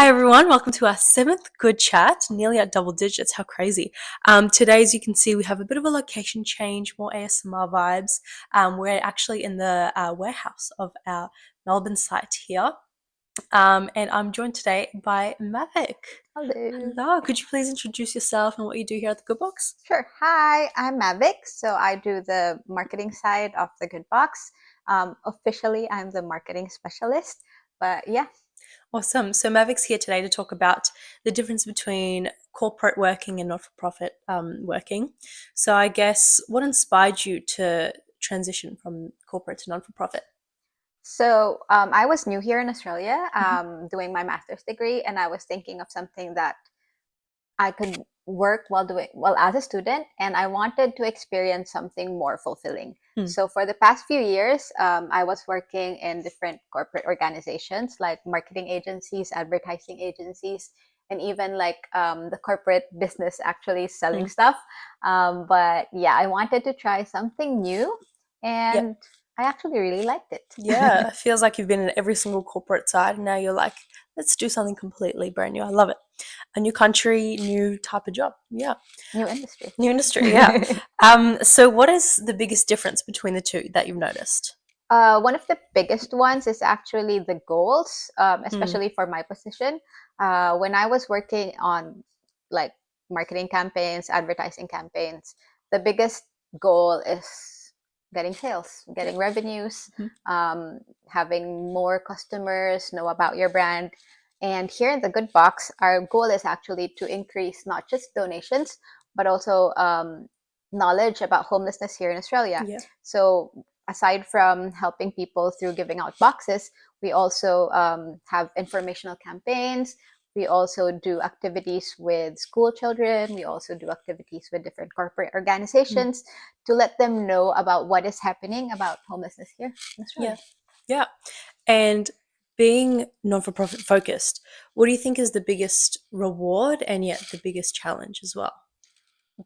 Hi everyone, welcome to our seventh good chat, nearly at double digits. How crazy. Today, as you can see, we have a bit of a location change, more ASMR vibes. We're actually in the warehouse of our Melbourne site here. And I'm joined today by Mavic. Hello. Hello, could you please introduce yourself and what you do here at the Good Box? Sure. Hi, I'm Mavic. So I do the marketing side of the Good Box. Officially, I'm the marketing specialist. But yeah, Awesome. So Mavic's here today to talk about the difference between corporate working and not-for-profit working. So I guess what inspired you to transition from corporate to non-for-profit? so I was new here in Australia Mhm. doing my master's degree, and I was thinking of something that I could work while as a student, and I wanted to experience something more fulfilling. Mm. So for the past few years, I was working in different corporate organizations like marketing agencies, advertising agencies, and even like the corporate business actually selling Mm. stuff. But yeah, I wanted to try something new, Yep. and I actually really liked it. Yeah, it feels like you've been in every single corporate side, and now you're like, let's do something completely brand new. I love it. A new country, new type of job. Yeah, New industry. new industry. Yeah. So what is the biggest difference between the two that you've noticed? One of the biggest ones is actually the goals, Mm. especially for my position. When I was working on like marketing campaigns, advertising campaigns, the biggest goal is getting sales, getting Yep. revenues, Mhm. having more customers know about your brand. And here in the Good Box, our goal is actually to increase not just donations, but also knowledge about homelessness here in Australia. Yeah. So aside from helping people through giving out boxes, we also have informational campaigns. We also do activities with school children. We also do activities with different corporate Mm. organizations to let them know about what is happening about homelessness here in Yeah. Australia. Yeah. And being non-for-profit focused, what do you think is the biggest reward and yet the biggest challenge as well?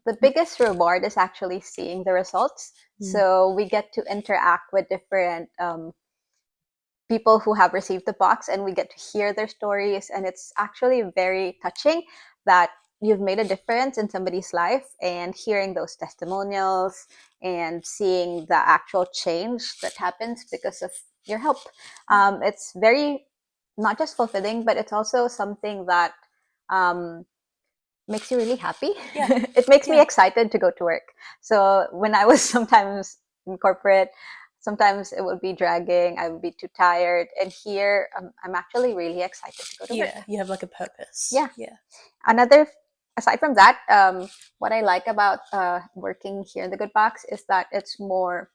The biggest reward is actually seeing the results. Mm. So we get to interact with different people who have received the box, and we get to hear their stories, and it's actually very touching that you've made a difference in somebody's life, and hearing those testimonials and seeing the actual change that happens because of your help. Yeah. It's very not just fulfilling, but it's also something that um, makes you really happy. Yeah. It makes me Yeah. excited to go to work. So when I was sometimes in corporate, sometimes it would be dragging. I would be too tired. And here, I'm actually really excited to go to work. Yeah. You have like a purpose. Yeah. Yeah. Another, aside from that, what I like about working here in the Good Box is that it's more,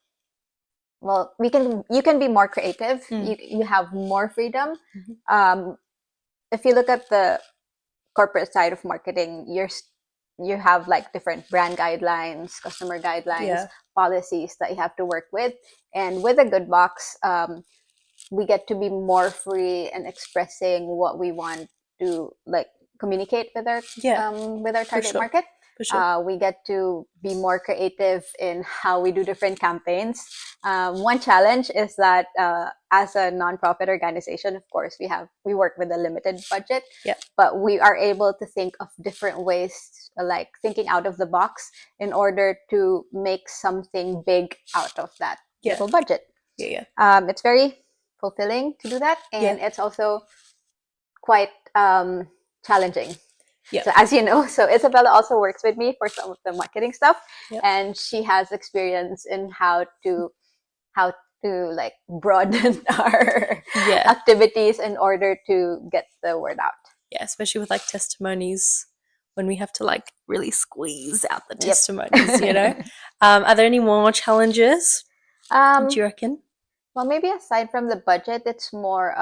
well, you can be more creative. Mm. You have more freedom. Mhm. Um, if you look at the corporate side of marketing, you have like different brand guidelines, customer guidelines, Yeah. policies that you have to work with. And with a Good Box, we get to be more free and expressing what we want to like communicate Yeah. with our For target sure. market. For sure. We get to be more creative in how we do different campaigns. One challenge is that as a nonprofit organization, of course, we work with a limited budget, Yeah. but we are able to think of different ways, like thinking out of the box, in order to make something big out of that Yeah. little budget. Yeah. Yeah. It's very fulfilling to do that, Yeah. and it's also quite challenging. Yeah. So as you know, so Isabella also works with me for some of the marketing stuff, Yeah. and she has experience in how to like broaden our Yeah. activities in order to get the word out. Yeah. Especially with like testimonies when we have to like really squeeze out the Yep. testimonies, you know? Are there any more challenges? Do um, you reckon? well, maybe aside from the budget, it's more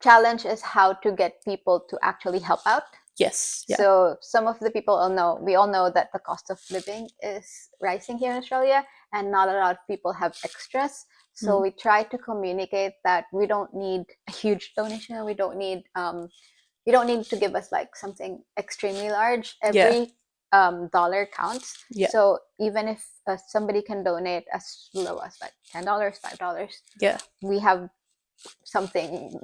challenge is how to get people to actually help out. Yes. Yeah. So some of the people we all know that the cost of living is rising here in Australia, and not a lot of people have extras. So Mm. we try to communicate that we don't need a huge donation. You don't need to give us like something extremely large. Yeah. Every dollar counts. Yeah. So even if somebody can donate as low as like $10, $5, Yeah. we have something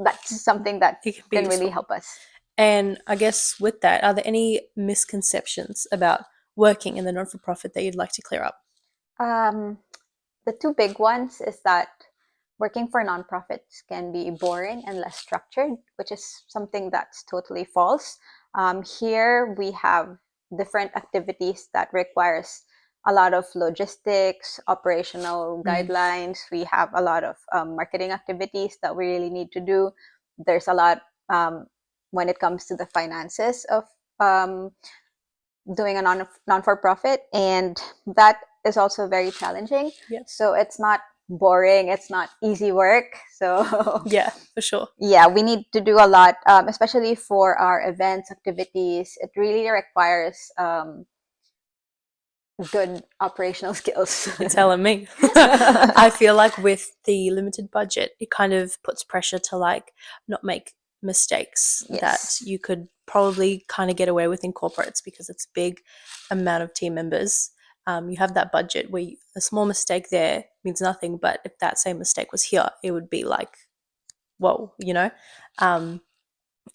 that It can be can really useful. help us. And I guess with that, are there any misconceptions about working in the non for profit that you'd like to clear up? Um, the two big ones is that working for nonprofits can be boring and less structured, which is something that's totally false. Here we have different activities that requires a lot of logistics, operational Mm. guidelines. We have a lot of marketing activities that we really need to do. There's a lot when it comes to the finances of um, doing a non for profit, and that is also very challenging. Yeah. So it's not boring, it's not easy work. So Yeah, for sure. yeah, we need to do a lot, especially for our events activities. It really requires good operational skills. You're telling me. I feel like with the limited budget, it kind of puts pressure to like not make mistakes that Yes. you could probably kind of get away with in corporates because it's a big amount of team members. You have that budget where a small mistake there means nothing, but if that same mistake was here, it would be like, whoa, you know? Um,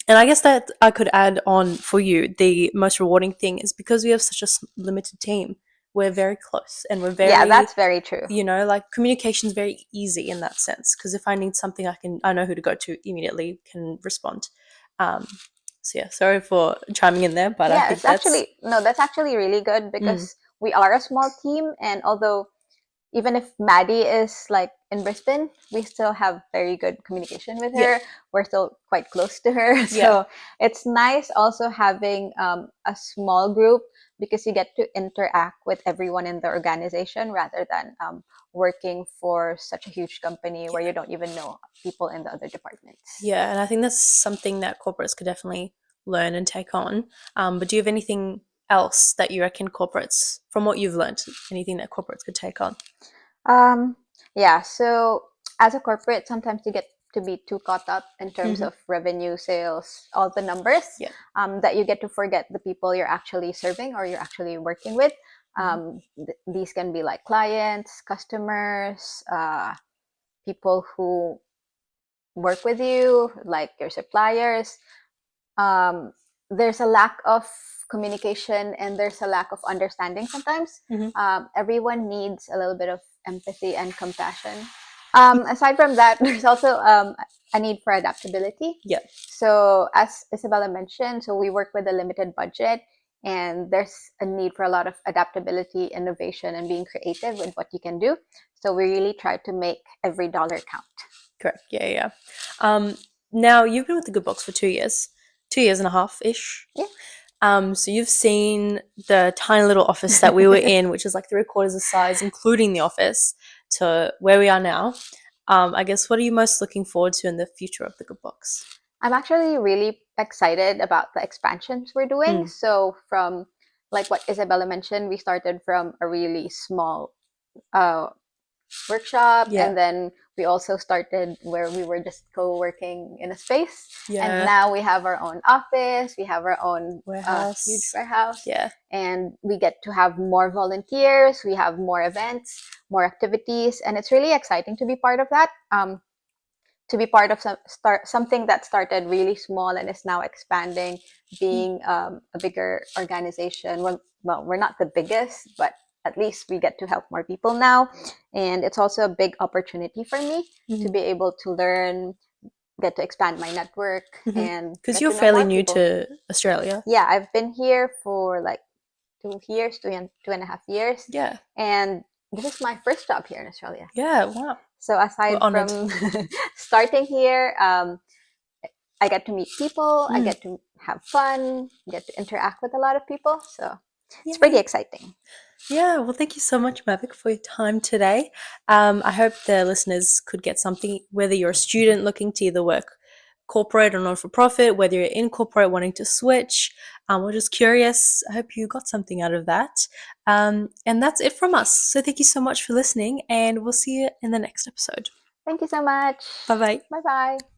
and I guess that I could add on for you the most rewarding thing is because we have such a limited team, we're very close and we're Yeah, very, that's very true. like communication is very easy in that sense because if I need something, I know who to go to immediately, can respond. Um, so yeah, sorry for chiming in there, but I Yeah, think it's that's actually no, that's actually really good mm, because we are a small team, and although even if Maddie is like in Brisbane, we still have very good communication with yeah, her. We're still quite close to her. yeah, So it's nice also having a small group because you get to interact with everyone in the organization rather than working for such a huge company where yeah, you don't even know people in the other departments. yeah. And I think that's something that corporates could definitely learn and take on. But do you have anything else that you reckon corporates, from what you've learned, anything that corporates could take on? Um, yeah, so as a corporate, sometimes you get to be too caught up in terms Hmm. of revenue, sales, all the numbers, Yeah. that you get to forget the people you're actually serving or you're actually working with. Hmm. These can be like clients, customers, people who work with you, like your suppliers. um, there's a lack of communication and there's a lack of understanding sometimes. Hmm. Everyone needs a little bit of empathy and compassion. Aside from that, there's also a need for adaptability. Yeah. So, as Isabella mentioned, so we work with a limited budget, and there's a need for a lot of adaptability, innovation, and being creative with what you can do. So, we really try to make every dollar count. Correct. Yeah, yeah. Um, Now you've been with the Good Box for 2 years, 2 years and a half ish. Yeah. So you've seen the tiny little office that we were in, which is like 3/4 the size, including the office, to where we are now. I guess what are you most looking forward to in the future of the Good Box? I'm actually really excited about the expansions we're doing. Mm, So, from like what Isabella mentioned, we started from a really small uh, workshop, yeah, and then we also started where we were just co-working in a space, and yeah. now we have our own office, we have our own huge Warehouse. warehouse, Yeah. and we get to have more volunteers, we have more events, more activities, and it's really exciting to be part of that. To be part of something that started really small and is now expanding, Mm, being a bigger organization. Well, we're not the biggest, but at least we get to help more people now. And it's also a big opportunity for me to mhm, be able to learn, get to expand my network, mhm. and Because get you're to know fairly more new people. to Australia. Yeah, I've been here for like 2 years, 2.5 years. Yeah. And this is my first job here in Australia. Yeah. Wow. So We're aside honored. from starting here, I get to meet people, I Mm. get to have fun, get to interact with a lot of people. So it's pretty Yay. exciting. Yeah, well, thank you so much, Mavic, for your time today. I hope the listeners could get something, whether you're a student looking to either work corporate or non for profit, whether you're in corporate wanting to switch, or just curious. I hope you got something out of that. And that's it from us. So thank you so much for listening, and we'll see you in the next episode. Thank you so much. Bye bye. Bye bye.